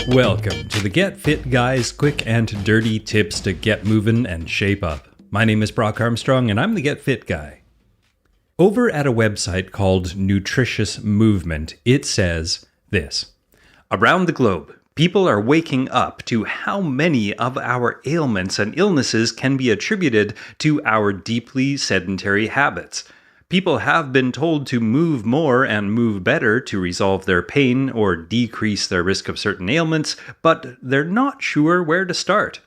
Welcome to the Get Fit Guys quick and dirty tips to get moving and shape up. My name is Brock Armstrong and I'm the Get Fit Guy. Over at a website called Nutritious Movement, it says this: around the globe, people are waking up to how many of our ailments and illnesses can be attributed to our deeply sedentary habits. People have been told to move more and move better to resolve their pain or decrease their risk of certain ailments, but they're not sure where to start.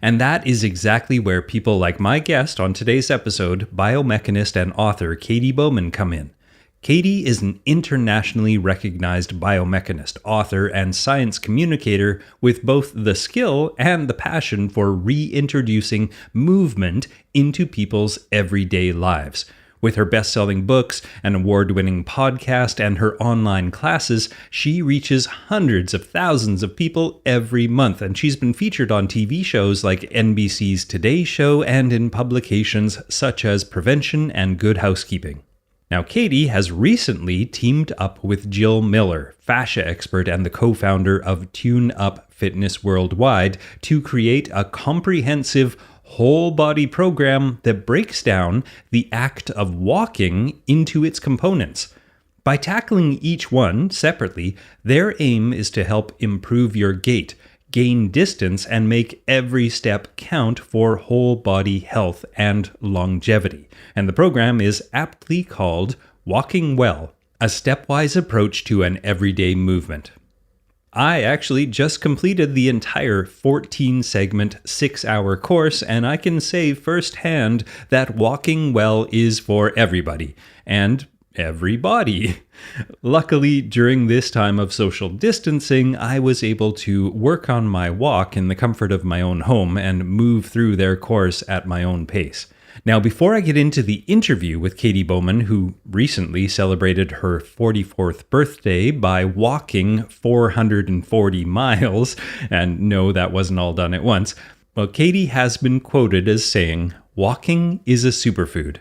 And that is exactly where people like my guest on today's episode, biomechanist and author Katy Bowman, come in. Katy is an internationally recognized biomechanist, author, and science communicator with both the skill and the passion for reintroducing movement into people's everyday lives. With her best-selling books, an award-winning podcast, and her online classes, she reaches hundreds of thousands of people every month, and she's been featured on TV shows like NBC's Today Show and in publications such as Prevention and Good Housekeeping. Now, Katy has recently teamed up with Jill Miller, fascia expert and the co-founder of Tune Up Fitness Worldwide, to create a comprehensive whole body program that breaks down the act of walking into its components. By tackling each one separately, their aim is to help improve your gait, gain distance, and make every step count for whole body health and longevity. And the program is aptly called Walking Well, a stepwise approach to an everyday movement. I actually just completed the entire 14-segment, 6-hour course, and I can say firsthand that walking well is for everybody, and everybody. Luckily, during this time of social distancing, I was able to work on my walk in the comfort of my own home and move through their course at my own pace. Now, before I get into the interview with Katy Bowman, who recently celebrated her 44th birthday by walking 440 miles, and no, that wasn't all done at once, well, Katy has been quoted as saying, "Walking is a superfood."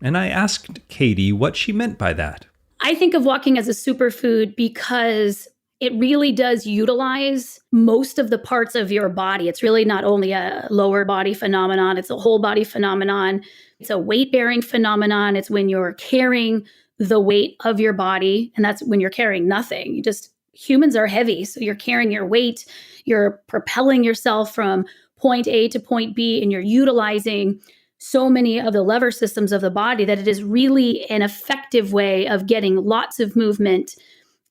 And I asked Katy what she meant by that. I think of walking as a superfood because it really does utilize most of the parts of your body. It's really not only a lower body phenomenon, it's a whole body phenomenon. It's a weight-bearing phenomenon. It's when you're carrying the weight of your body, and that's when you're carrying nothing. Humans are heavy, so you're carrying your weight, you're propelling yourself from point A to point B, and you're utilizing so many of the lever systems of the body that it is really an effective way of getting lots of movement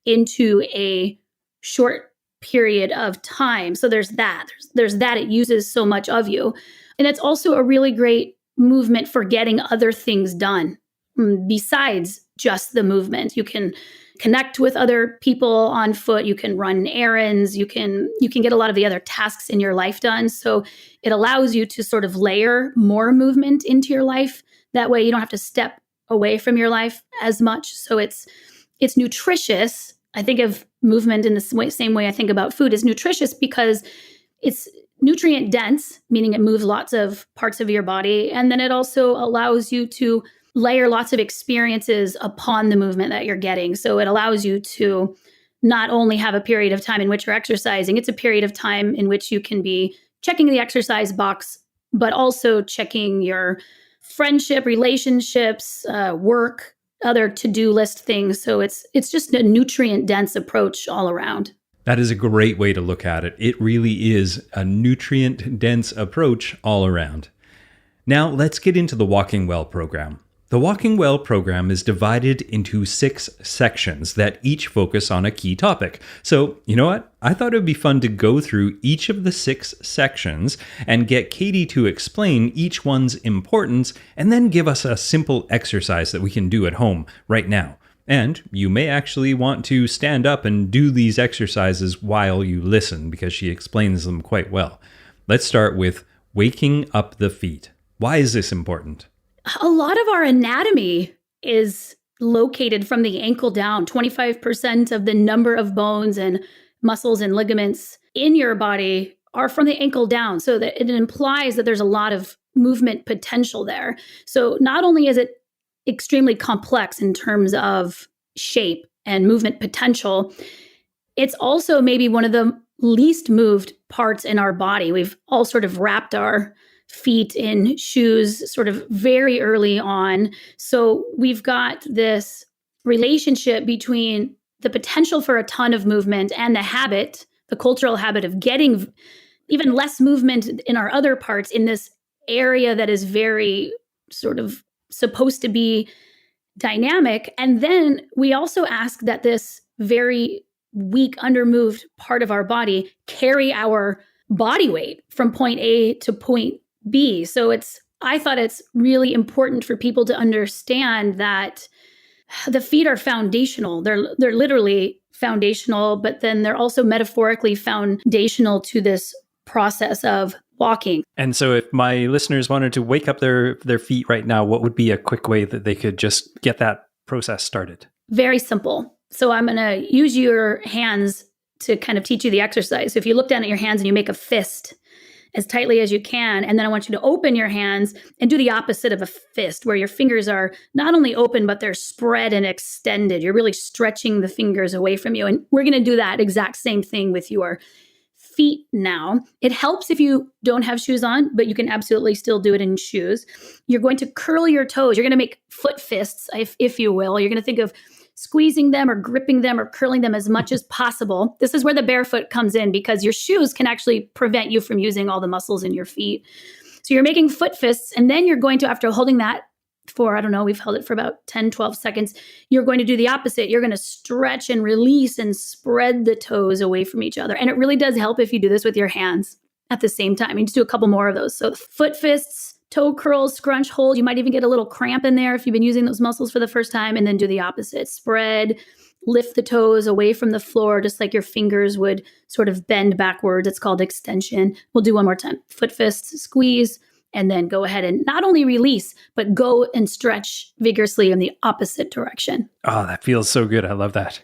into a short period of time. So there's that. There's that. It uses so much of you. And it's also a really great movement for getting other things done besides just the movement. You can connect with other people on foot. You can run errands. You can get a lot of the other tasks in your life done. So it allows you to sort of layer more movement into your life. That way you don't have to step away from your life as much. So it's nutritious. I think of movement in the same way I think about food. Is nutritious because it's nutrient dense, meaning it moves lots of parts of your body. And then it also allows you to layer lots of experiences upon the movement that you're getting. So it allows you to not only have a period of time in which you're exercising, it's a period of time in which you can be checking the exercise box, but also checking your friendship, relationships, work, other to-do list things. So it's just a nutrient-dense approach all around. That is a great way to look at it. It really is a nutrient-dense approach all around. Now, let's get into the Walking Well program. The Walking Well program is divided into 6 sections that each focus on a key topic. So, you know what? I thought it would be fun to go through each of the 6 sections and get Katy to explain each one's importance and then give us a simple exercise that we can do at home right now. And you may actually want to stand up and do these exercises while you listen because she explains them quite well. Let's start with waking up the feet. Why is this important? A lot of our anatomy is located from the ankle down. 25% of the number of bones and muscles and ligaments in your body are from the ankle down. So that it implies that there's a lot of movement potential there. So not only is it extremely complex in terms of shape and movement potential, it's also maybe one of the least moved parts in our body. We've all sort of wrapped our feet in shoes sort of very early on. So we've got this relationship between the potential for a ton of movement and the cultural habit of getting even less movement in our other parts in this area that is very sort of supposed to be dynamic. And then we also ask that this very weak, undermoved part of our body carry our body weight from point A to point B. So I thought it's really important for people to understand that the feet are foundational. They're literally foundational, but then they're also metaphorically foundational to this process of walking. And so if my listeners wanted to wake up their feet right now, what would be a quick way that they could just get that process started? Very simple. So I'm going to use your hands to kind of teach you the exercise. So if you look down at your hands and you make a fist as tightly as you can, and then I want you to open your hands and do the opposite of a fist, where your fingers are not only open, but they're spread and extended. You're really stretching the fingers away from you. And we're going to do that exact same thing with your feet now. It helps if you don't have shoes on, but you can absolutely still do it in shoes. You're going to curl your toes. You're going to make foot fists, if you will. You're going to think of squeezing them or gripping them or curling them as much as possible. This is where the barefoot comes in, because your shoes can actually prevent you from using all the muscles in your feet. So you're making foot fists, and then you're going to, after holding that for, I don't know, we've held it for about 10, 12 seconds, you're going to do the opposite. You're going to stretch and release and spread the toes away from each other. And it really does help if you do this with your hands at the same time. You just do a couple more of those. So foot fists, toe curls, scrunch, hold. You might even get a little cramp in there if you've been using those muscles for the first time, and then do the opposite. Spread, lift the toes away from the floor, just like your fingers would sort of bend backwards. It's called extension. We'll do one more time. Foot fists, squeeze, and then go ahead and not only release, but go and stretch vigorously in the opposite direction. Oh, that feels so good. I love that.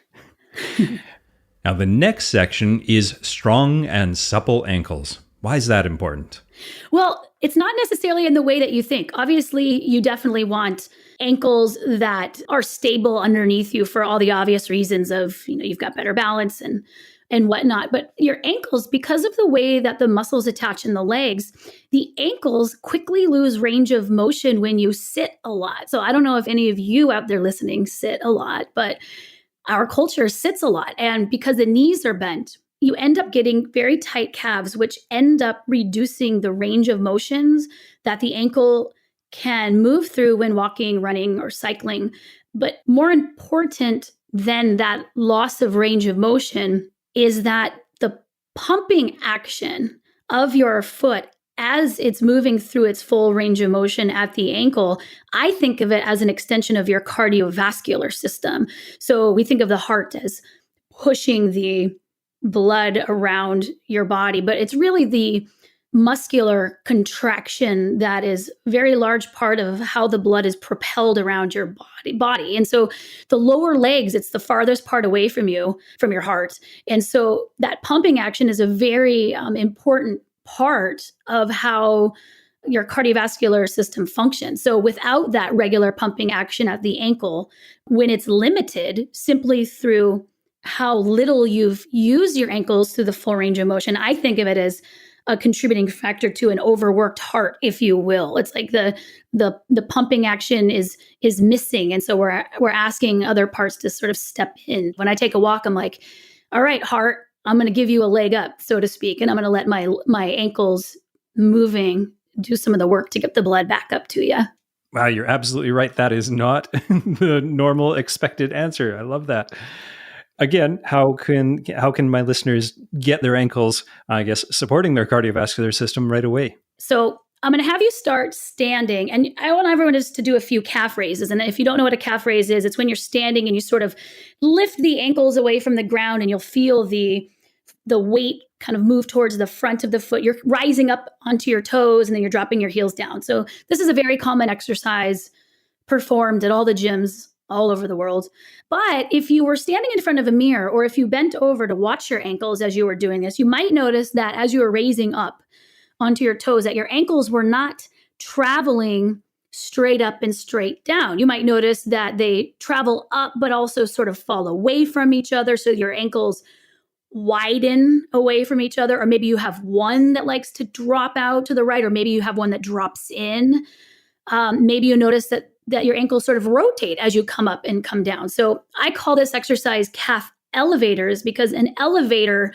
Now, the next section is strong and supple ankles. Why is that important? Well, it's not necessarily in the way that you think. Obviously, you definitely want ankles that are stable underneath you for all the obvious reasons of, you've got better balance and whatnot. But your ankles, because of the way that the muscles attach in the legs, the ankles quickly lose range of motion when you sit a lot. So I don't know if any of you out there listening sit a lot, but our culture sits a lot. And because the knees are bent, you end up getting very tight calves, which end up reducing the range of motions that the ankle can move through when walking, running, or cycling. But more important than that loss of range of motion is that the pumping action of your foot as it's moving through its full range of motion at the ankle, I think of it as an extension of your cardiovascular system. So we think of the heart as pushing the blood around your body, but it's really the muscular contraction that is a very large part of how the blood is propelled around your body. And so the lower legs, it's the farthest part away from you, from your heart. And so that pumping action is a very important part of how your cardiovascular system functions. So without that regular pumping action at the ankle, when it's limited simply through how little you've used your ankles through the full range of motion, I think of it as a contributing factor to an overworked heart, if you will. It's like the pumping action is missing, and so we're asking other parts to sort of step in. When I take a walk, I'm like, all right, heart, I'm going to give you a leg up, so to speak, and I'm going to let my ankles moving do some of the work to get the blood back up to you. Wow, you're absolutely right. That is not the normal expected answer. I love that. Again, how can my listeners get their ankles, I guess, supporting their cardiovascular system right away? So I'm going to have you start standing, and I want everyone just to do a few calf raises. And if you don't know what a calf raise is, it's when you're standing and you sort of lift the ankles away from the ground, and you'll feel the weight kind of move towards the front of the foot. You're rising up onto your toes, and then you're dropping your heels down. So this is a very common exercise performed at all the gyms all over the world. But if you were standing in front of a mirror, or if you bent over to watch your ankles as you were doing this, you might notice that as you were raising up onto your toes, that your ankles were not traveling straight up and straight down. You might notice that they travel up, but also sort of fall away from each other. So your ankles widen away from each other, or maybe you have one that likes to drop out to the right, or maybe you have one that drops in. Maybe you notice that your ankles sort of rotate as you come up and come down. So I call this exercise calf elevators, because an elevator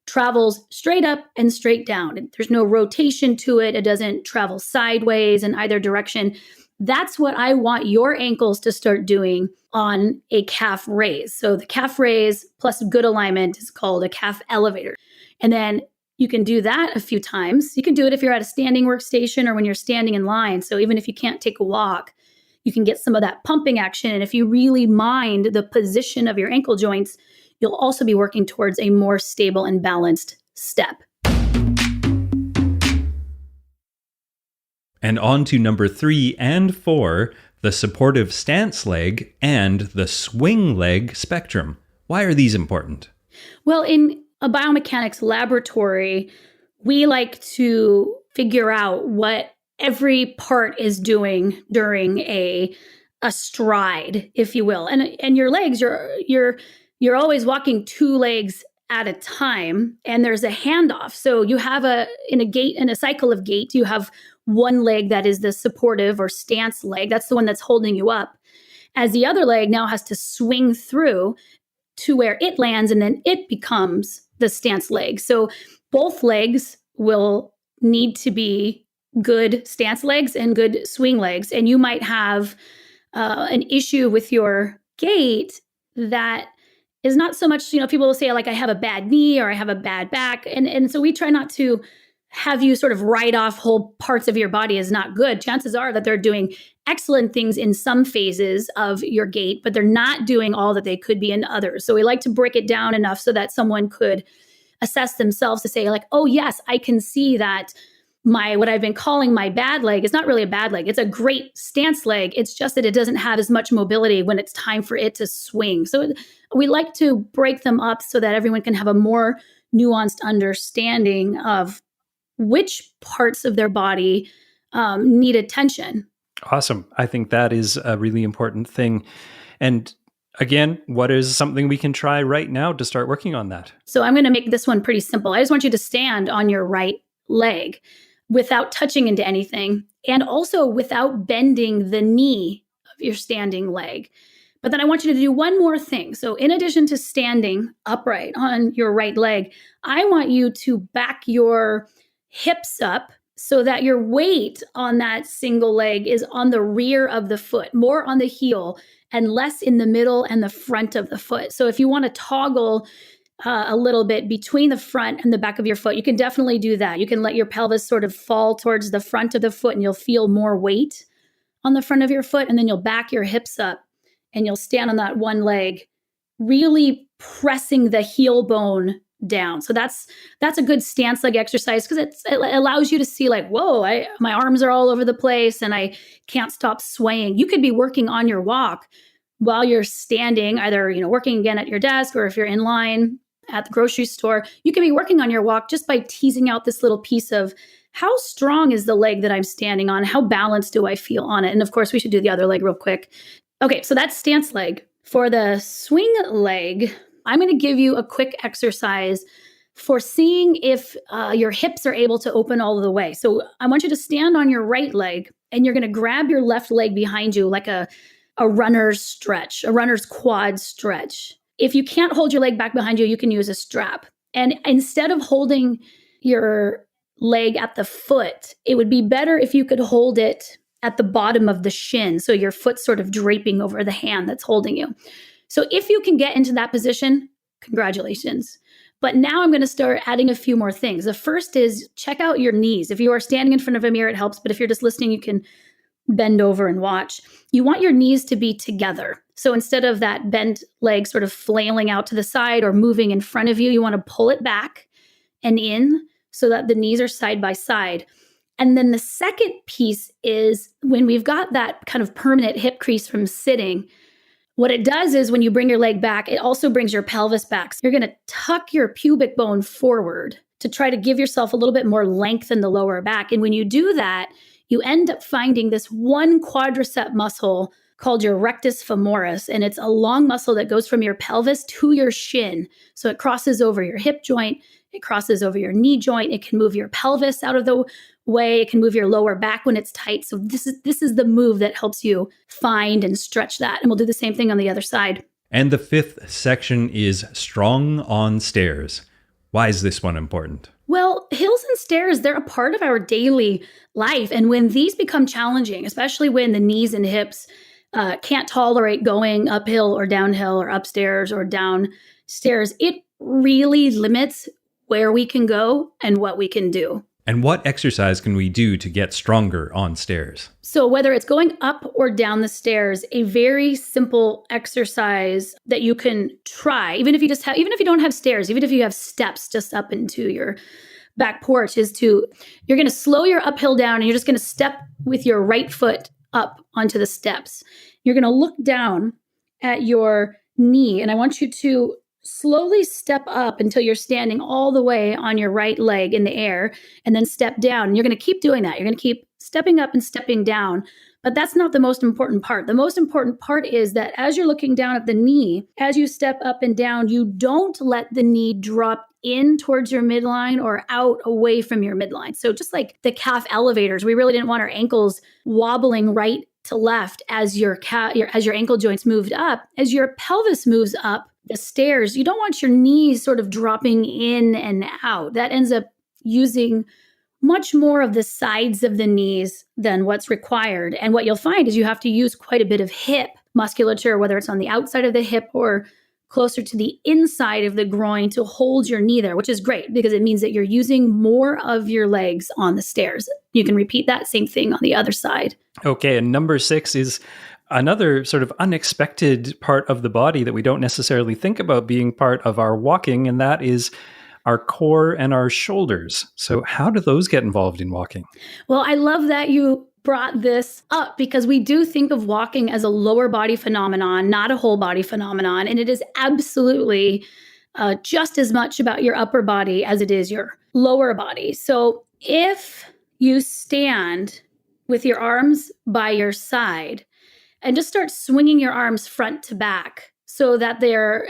travels straight up and straight down. There's no rotation to it. It doesn't travel sideways in either direction. That's what I want your ankles to start doing on a calf raise. So the calf raise plus good alignment is called a calf elevator. And then you can do that a few times. You can do it if you're at a standing workstation or when you're standing in line. So even if you can't take a walk, you can get some of that pumping action. And if you really mind the position of your ankle joints, you'll also be working towards a more stable and balanced step. And on to number 3 and 4, the supportive stance leg and the swing leg spectrum. Why are these important? Well, in a biomechanics laboratory, we like to figure out what every part is doing during a stride, if you will. And your legs, you're always walking 2 legs at a time, and there's a handoff. So you have in a cycle of gait, you have one leg that is the supportive or stance leg. That's the one that's holding you up. As the other leg now has to swing through to where it lands, and then it becomes the stance leg. So both legs will need to be good stance legs and good swing legs. And you might have an issue with your gait that is not so much, people will say like, I have a bad knee or I have a bad back. And so we try not to have you sort of write off whole parts of your body as not good. Chances are that they're doing excellent things in some phases of your gait, but they're not doing all that they could be in others. So we like to break it down enough so that someone could assess themselves to say like, oh yes, I can see that what I've been calling my bad leg is not really a bad leg. It's a great stance leg. It's just that it doesn't have as much mobility when it's time for it to swing. So we like to break them up so that everyone can have a more nuanced understanding of which parts of their body need attention. Awesome. I think that is a really important thing. And again, what is something we can try right now to start working on that? So I'm going to make this one pretty simple. I just want you to stand on your right leg without touching into anything, and also without bending the knee of your standing leg. But then I want you to do one more thing. So in addition to standing upright on your right leg, I want you to back your hips up so that your weight on that single leg is on the rear of the foot, more on the heel and less in the middle and the front of the foot. So if you want to toggle a little bit between the front and the back of your foot, you can definitely do that. You can let your pelvis sort of fall towards the front of the foot and you'll feel more weight on the front of your foot. And then you'll back your hips up and you'll stand on that one leg, really pressing the heel bone down. So that's a good stance leg exercise because it allows you to see like, whoa, my arms are all over the place and I can't stop swaying. You could be working on your walk while you're standing, either, working again at your desk, or if you're in line at the grocery store, you can be working on your walk just by teasing out this little piece of how strong is the leg that I'm standing on? How balanced do I feel on it? And of course, we should do the other leg real quick. Okay, so that's stance leg. For the swing leg, I'm going to give you a quick exercise for seeing if your hips are able to open all the way. So I want you to stand on your right leg and you're going to grab your left leg behind you like a runner's stretch, a runner's quad stretch. If you can't hold your leg back behind you, you can use a strap. And instead of holding your leg at the foot, it would be better if you could hold it at the bottom of the shin. So your foot's sort of draping over the hand that's holding you. So if you can get into that position, congratulations. But now I'm going to start adding a few more things. The first is check out your knees. If you are standing in front of a mirror, it helps. But if you're just listening, you can bend over and watch. You want your knees to be together. So instead of that bent leg sort of flailing out to the side or moving in front of you, you want to pull it back and in so that the knees are side by side. And then the second piece is when we've got that kind of permanent hip crease from sitting, what it does is when you bring your leg back, it also brings your pelvis back. So you're going to tuck your pubic bone forward to try to give yourself a little bit more length in the lower back. And when you do that, you end up finding this one quadricep muscle called your rectus femoris. And it's a long muscle that goes from your pelvis to your shin. So it crosses over your hip joint. It crosses over your knee joint. It can move your pelvis out of the way. It can move your lower back when it's tight. So this is the move that helps you find and stretch that. And we'll do the same thing on the other side. And the fifth section is strong on stairs. Why is this one important? Well, hills and stairs, they're a part of our daily life. And when these become challenging, especially when the knees and hips can't tolerate going uphill or downhill or upstairs or downstairs, it really limits where we can go and what we can do. And what exercise can we do to get stronger on stairs? So whether it's going up or down the stairs, a very simple exercise that you can try, even if you don't have stairs, even if you have steps just up into your back porch, you're going to slow your uphill down and you're just going to step with your right foot up onto the steps. You're going to look down at your knee, and I want you to slowly step up until you're standing all the way on your right leg in the air, and then step down. And you're going to keep doing that. You're going to keep stepping up and stepping down. But that's not the most important part. The most important part is that as you're looking down at the knee, as you step up and down, you don't let the knee drop in towards your midline or out away from your midline. So just like the calf elevators, we really didn't want our ankles wobbling right to left as your ankle joints moved up. As your pelvis moves up the stairs, you don't want your knees sort of dropping in and out. That ends up using much more of the sides of the knees than what's required. And what you'll find is you have to use quite a bit of hip musculature, whether it's on the outside of the hip or closer to the inside of the groin, to hold your knee there, which is great because it means that you're using more of your legs on the stairs. You can repeat that same thing on the other side. Okay, and number 6 is another sort of unexpected part of the body that we don't necessarily think about being part of our walking, and that is our core and our shoulders. So how do those get involved in walking? Well, I love that you brought this up because we do think of walking as a lower body phenomenon, not a whole body phenomenon. And it is absolutely just as much about your upper body as it is your lower body. So if you stand with your arms by your side and just start swinging your arms front to back so that they're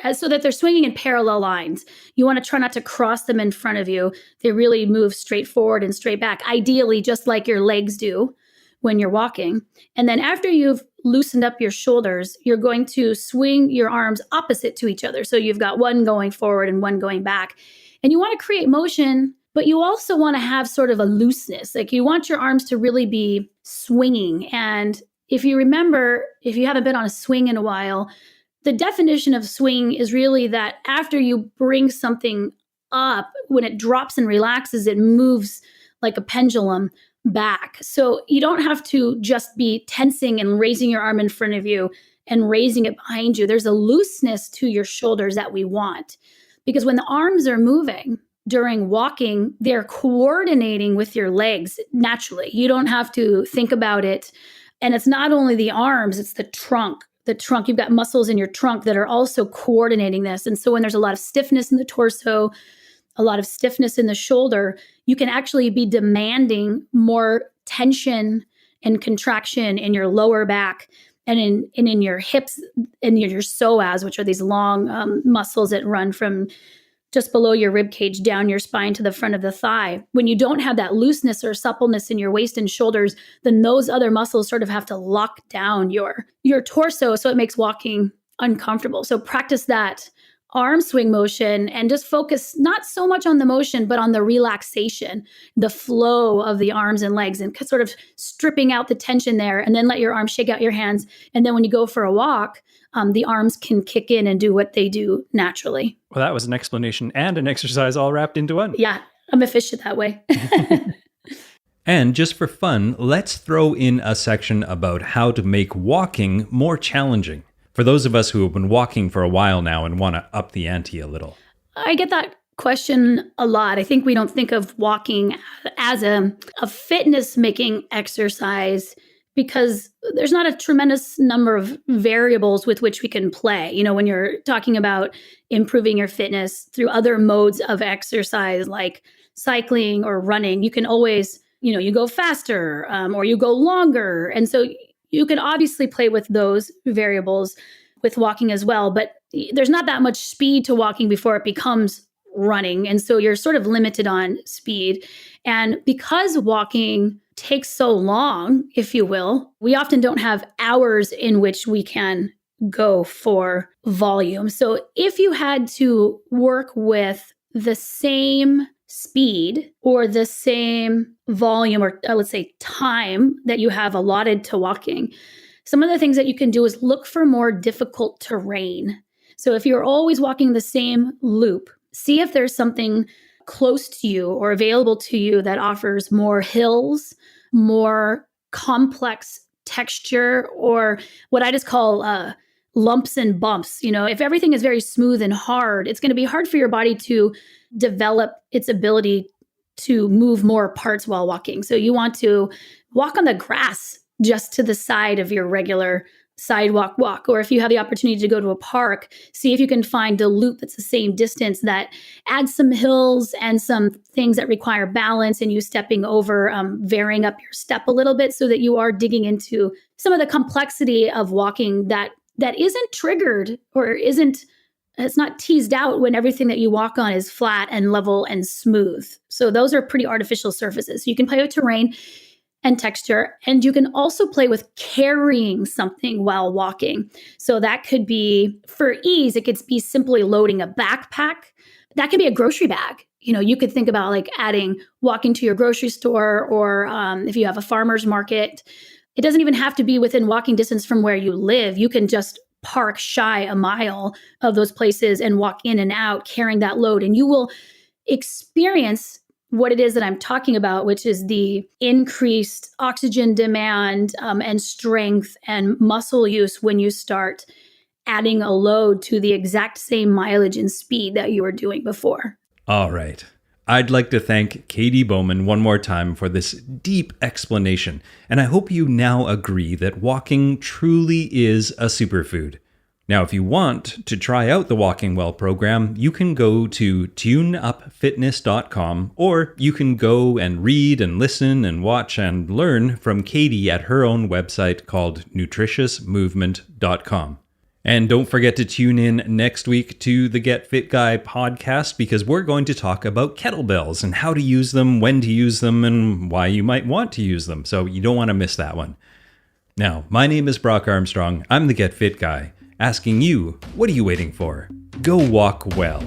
swinging in parallel lines. You want to try not to cross them in front of you. They really move straight forward and straight back, ideally just like your legs do when you're walking. And then after you've loosened up your shoulders, you're going to swing your arms opposite to each other. So you've got one going forward and one going back. And you want to create motion, but you also want to have sort of a looseness. Like you want your arms to really be swinging. And if you remember, if you haven't been on a swing in a while, the definition of swing is really that after you bring something up, when it drops and relaxes, it moves like a pendulum back. So you don't have to just be tensing and raising your arm in front of you and raising it behind you. There's a looseness to your shoulders that we want, because when the arms are moving during walking, they're coordinating with your legs naturally. You don't have to think about it. And it's not only the arms, it's the trunk. You've got muscles in your trunk that are also coordinating this. And so when there's a lot of stiffness in the torso, a lot of stiffness in the shoulder, you can actually be demanding more tension and contraction in your lower back and in your hips and your psoas, which are these long muscles that run from just below your rib cage down your spine to the front of the thigh. When you don't have that looseness or suppleness in your waist and shoulders, then those other muscles sort of have to lock down your torso, so it makes walking uncomfortable. So practice that arm swing motion and just focus not so much on the motion, but on the relaxation, the flow of the arms and legs, and sort of stripping out the tension there, and then let your arms shake out your hands. And then when you go for a walk, the arms can kick in and do what they do naturally. Well, that was an explanation and an exercise all wrapped into one. Yeah, I'm efficient that way. And just for fun, let's throw in a section about how to make walking more challenging for those of us who have been walking for a while now and want to up the ante a little. I get that question a lot. I think we don't think of walking as a fitness-making exercise because there's not a tremendous number of variables with which we can play. You know, when you're talking about improving your fitness through other modes of exercise like cycling or running, you can always, you go faster or you go longer. And so You can obviously play with those variables with walking as well, but there's not that much speed to walking before it becomes running. And so you're sort of limited on speed. And because walking takes so long, if you will, we often don't have hours in which we can go for volume. So if you had to work with the same speed or the same volume, or let's say time that you have allotted to walking, some of the things that you can do is look for more difficult terrain. So if you're always walking the same loop, see if there's something close to you or available to you that offers more hills, more complex texture, or what I just call lumps and bumps. If everything is very smooth and hard, it's going to be hard for your body to develop its ability to move more parts while walking. So you want to walk on the grass just to the side of your regular sidewalk walk. Or if you have the opportunity to go to a park, see if you can find a loop that's the same distance that adds some hills and some things that require balance and you stepping over, varying up your step a little bit so that you are digging into some of the complexity of walking that isn't triggered or it's not teased out when everything that you walk on is flat and level and smooth. So those are pretty artificial surfaces. So you can play with terrain and texture, and you can also play with carrying something while walking. So that could be, for ease, it could be simply loading a backpack. That could be a grocery bag. You could think about like walking to your grocery store, or if you have a farmer's market. It doesn't even have to be within walking distance from where you live. You can just park shy a mile of those places and walk in and out carrying that load. And you will experience what it is that I'm talking about, which is the increased oxygen demand and strength and muscle use when you start adding a load to the exact same mileage and speed that you were doing before. All right. I'd like to thank Katy Bowman one more time for this deep explanation, and I hope you now agree that walking truly is a superfood. Now, if you want to try out the Walking Well program, you can go to tuneupfitness.com, or you can go and read and listen and watch and learn from Katy at her own website called nutritiousmovement.com. And don't forget to tune in next week to the Get Fit Guy podcast, because we're going to talk about kettlebells and how to use them, when to use them, and why you might want to use them. So you don't want to miss that one. Now, my name is Brock Armstrong. I'm the Get Fit Guy, asking you, what are you waiting for? Go walk well.